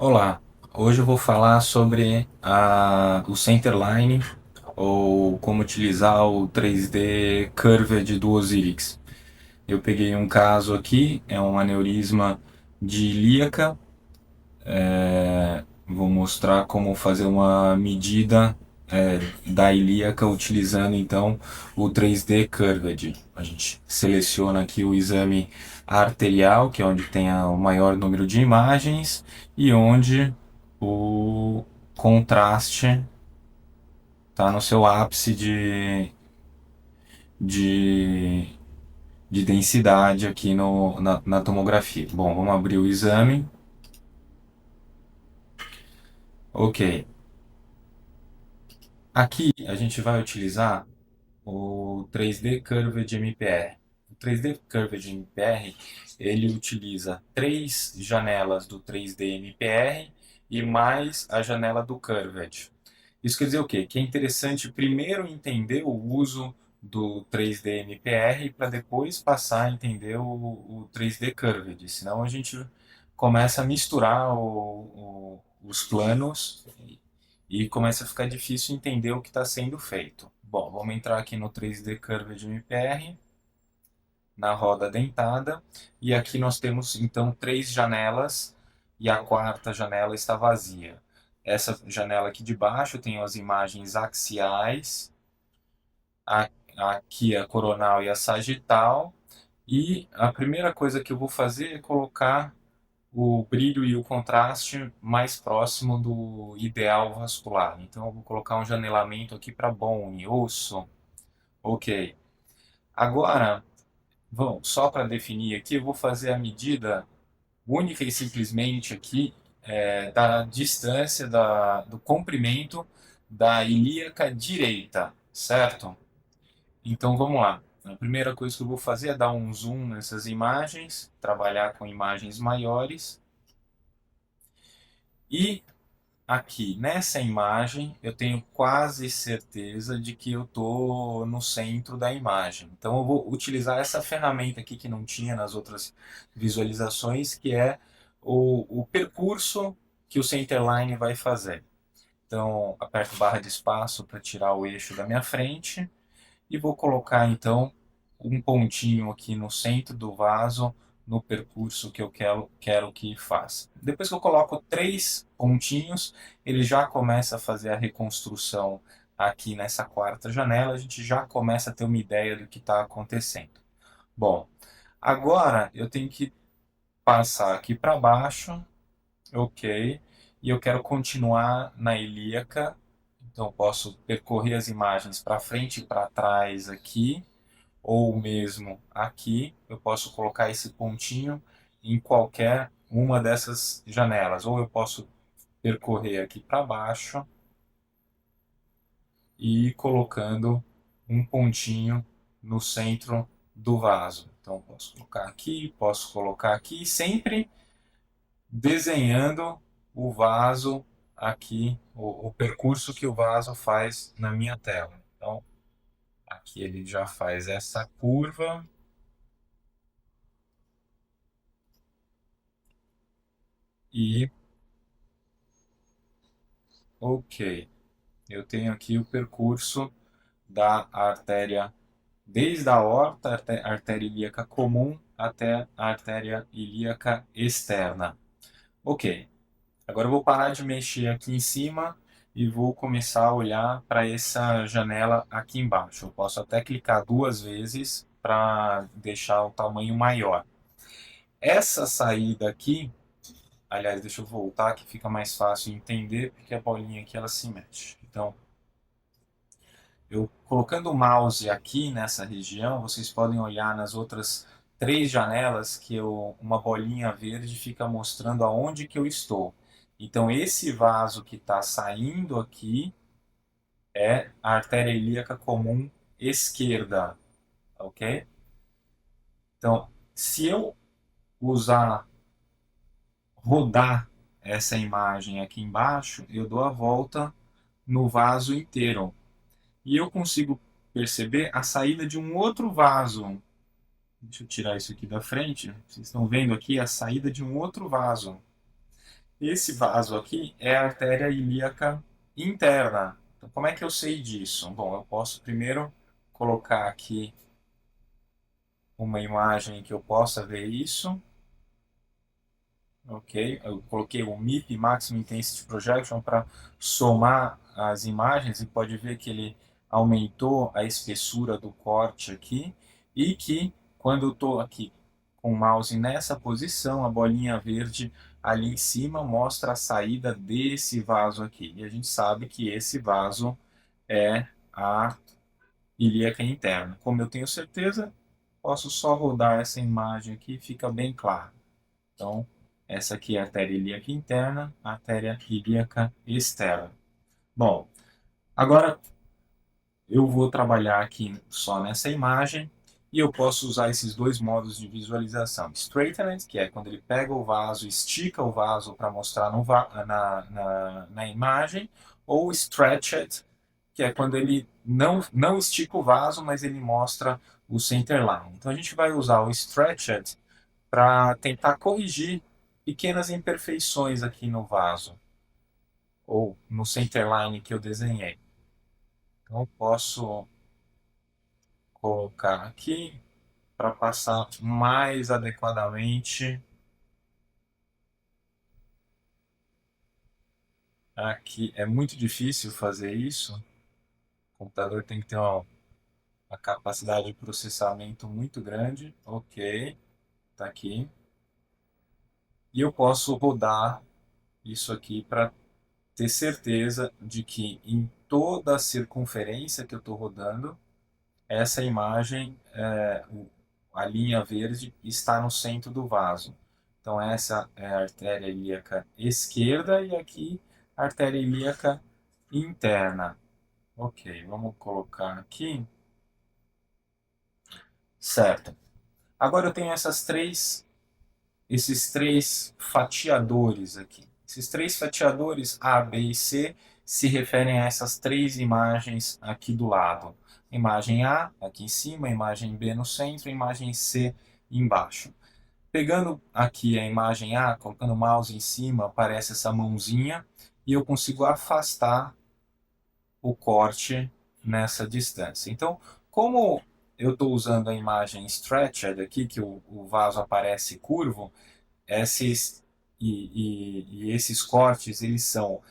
Olá, hoje eu vou falar sobre o Centerline ou como utilizar o 3D Curved do Osiris. Eu peguei um caso aqui, é um aneurisma de ilíaca. Vou mostrar como fazer uma medida da ilíaca utilizando então o 3D Curved. A gente seleciona aqui o exame arterial, que é onde tem o maior número de imagens e onde o contraste está no seu ápice de, de densidade aqui na tomografia. Bom, vamos abrir o exame. Ok. Aqui a gente vai utilizar o 3D Curved MPR. O 3D Curved MPR ele utiliza três janelas do 3D MPR e mais a janela do Curved. Isso quer dizer o quê? Que é interessante primeiro entender o uso do 3D MPR para depois passar a entender o 3D Curved, senão a gente começa a misturar os planos e começa a ficar difícil entender o que está sendo feito. Bom, vamos entrar aqui no 3D Curved MPR, na roda dentada, e aqui nós temos então três janelas e a quarta janela está vazia. Essa janela aqui de baixo tem as imagens axiais, aqui a coronal e a sagital, e a primeira coisa que eu vou fazer é colocar o brilho e o contraste mais próximo do ideal vascular. Então eu vou colocar um janelamento aqui para bone, osso. Ok. Agora, só para definir aqui, eu vou fazer a medida única e simplesmente aqui da distância do comprimento da ilíaca direita, certo? Então vamos lá. A primeira coisa que eu vou fazer é dar um zoom nessas imagens, trabalhar com imagens maiores e aqui nessa imagem eu tenho quase certeza de que eu estou no centro da imagem. Então eu vou utilizar essa ferramenta aqui que não tinha nas outras visualizações, que é o percurso que o Centerline vai fazer. Então aperto barra de espaço para tirar o eixo da minha frente e vou colocar então um pontinho aqui no centro do vaso no percurso que eu quero que faça. Depois que eu coloco três pontinhos, ele já começa a fazer a reconstrução aqui nessa quarta janela, a gente já começa a ter uma ideia do que está acontecendo. Bom, agora eu tenho que passar aqui para baixo, ok, e eu quero continuar na ilíaca, então eu posso percorrer as imagens para frente e para trás aqui, ou mesmo aqui, eu posso colocar esse pontinho em qualquer uma dessas janelas, ou eu posso percorrer aqui para baixo e ir colocando um pontinho no centro do vaso. Então posso colocar aqui, sempre desenhando o vaso aqui, o percurso que o vaso faz na minha tela. Então, aqui ele já faz essa curva. E ok, eu tenho aqui o percurso da artéria, desde a aorta, artéria ilíaca comum, até a artéria ilíaca externa. Ok, agora eu vou parar de mexer aqui em cima e vou começar a olhar para essa janela aqui embaixo. Eu posso até clicar duas vezes para deixar o tamanho maior. Essa saída aqui, aliás, deixa eu voltar que fica mais fácil entender, porque a bolinha aqui ela se mexe. Então, eu colocando o mouse aqui nessa região, vocês podem olhar nas outras três janelas que uma bolinha verde fica mostrando aonde que eu estou. Então esse vaso que está saindo aqui é a artéria ilíaca comum esquerda, ok? Então, se eu usar, rodar essa imagem aqui embaixo, eu dou a volta no vaso inteiro. E eu consigo perceber a saída de um outro vaso. Deixa eu tirar isso aqui da frente. Vocês estão vendo aqui a saída de um outro vaso. Esse vaso aqui é a artéria ilíaca interna. Então, como é que eu sei disso? Bom, eu posso primeiro colocar aqui uma imagem que eu possa ver isso. Ok, eu coloquei o MIP, Maximum Intensity Projection, para somar as imagens e pode ver que ele aumentou a espessura do corte aqui e que quando eu estou aqui com o mouse nessa posição, a bolinha verde ali em cima mostra a saída desse vaso aqui. E a gente sabe que esse vaso é a ilíaca interna. Como eu tenho certeza, posso só rodar essa imagem aqui e fica bem claro. Então, essa aqui é a artéria ilíaca interna, a artéria ilíaca externa. Bom, agora eu vou trabalhar aqui só nessa imagem e eu posso usar esses dois modos de visualização. Straightened, que é quando ele pega o vaso, estica o vaso para mostrar no na imagem, ou Stretched, que é quando ele não estica o vaso, mas ele mostra o centerline. Então a gente vai usar o Stretched para tentar corrigir pequenas imperfeições aqui no vaso ou no centerline que eu desenhei. Então eu posso colocar aqui para passar mais adequadamente aqui. É muito difícil fazer isso. O computador tem que ter uma capacidade de processamento muito grande. Ok, tá aqui. E eu posso rodar isso aqui para ter certeza de que em toda a circunferência que eu estou rodando, essa imagem, a linha verde, está no centro do vaso. Então essa é a artéria ilíaca esquerda e aqui a artéria ilíaca interna. Ok, vamos colocar aqui. Certo. Agora eu tenho esses três fatiadores aqui. Esses três fatiadores, A, B e C, se referem a essas três imagens aqui do lado. Imagem A, aqui em cima, imagem B no centro, imagem C embaixo. Pegando aqui a imagem A, colocando o mouse em cima, aparece essa mãozinha e eu consigo afastar o corte nessa distância. Então, como eu estou usando a imagem stretched aqui, que o vaso aparece curvo, esses, e esses cortes eles são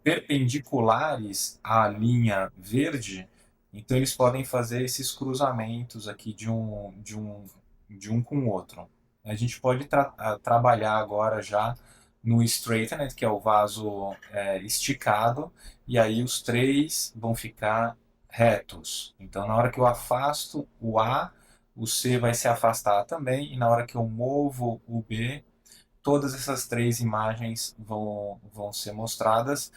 perpendiculares à linha verde, então eles podem fazer esses cruzamentos aqui de um com o outro. A gente pode trabalhar agora já no straightened, que é o vaso esticado, e aí os três vão ficar retos. Então, na hora que eu afasto o A, o C vai se afastar também, e na hora que eu movo o B, todas essas três imagens vão ser mostradas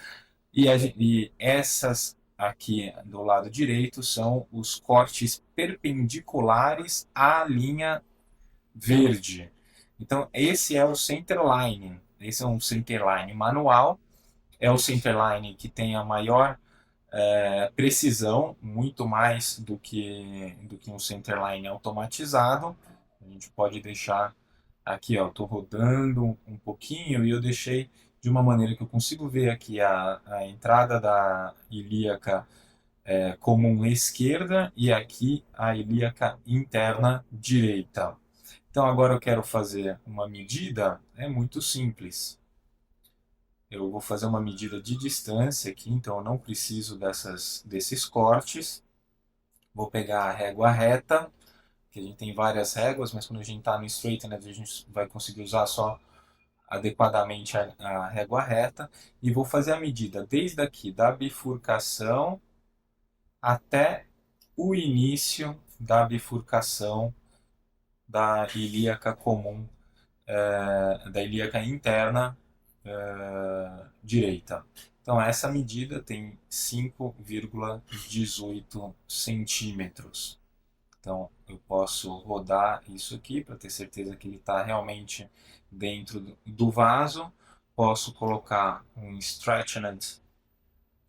e essas aqui do lado direito são os cortes perpendiculares à linha verde. Então, esse é o centerline. Esse é um centerline manual. É o centerline que tem a maior precisão, muito mais do que um centerline automatizado. A gente pode deixar aqui, ó, estou rodando um pouquinho e eu deixei de uma maneira que eu consigo ver aqui a entrada da ilíaca comum esquerda e aqui a ilíaca interna direita. Então agora eu quero fazer uma medida, é muito simples. Eu vou fazer uma medida de distância aqui, então eu não preciso desses cortes. Vou pegar a régua reta, que a gente tem várias réguas, mas quando a gente está no straightened a gente vai conseguir usar só adequadamente a régua reta e vou fazer a medida desde aqui da bifurcação até o início da bifurcação da ilíaca comum, da ilíaca interna direita. Então essa medida tem 5,18 centímetros. Então eu posso rodar isso aqui para ter certeza que ele está realmente dentro do vaso. Posso colocar um stretchnet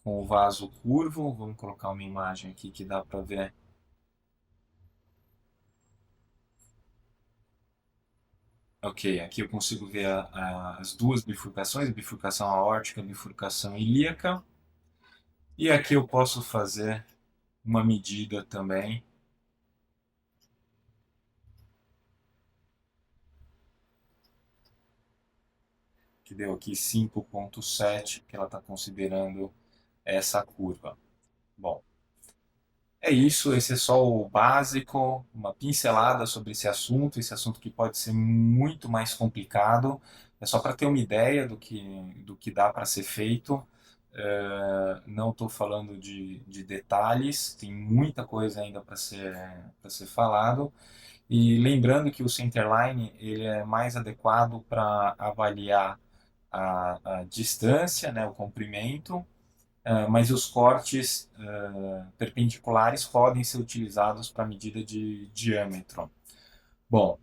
com o vaso curvo. Vamos colocar uma imagem aqui que dá para ver Ok, aqui eu consigo ver as duas bifurcações, bifurcação aórtica, bifurcação ilíaca. E aqui eu posso fazer uma medida também, que deu aqui 5,7, que ela está considerando essa curva. Bom, é isso, esse é só o básico, uma pincelada sobre esse assunto que pode ser muito mais complicado. É só para ter uma ideia do que dá para ser feito. Não estou falando de detalhes, tem muita coisa ainda para ser falado. E lembrando que o centerline ele é mais adequado para avaliar a distância, né, o comprimento, mas os cortes perpendiculares podem ser utilizados para medida de diâmetro. Bom,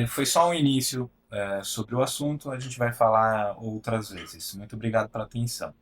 foi só um início sobre o assunto, a gente vai falar outras vezes. Muito obrigado pela atenção.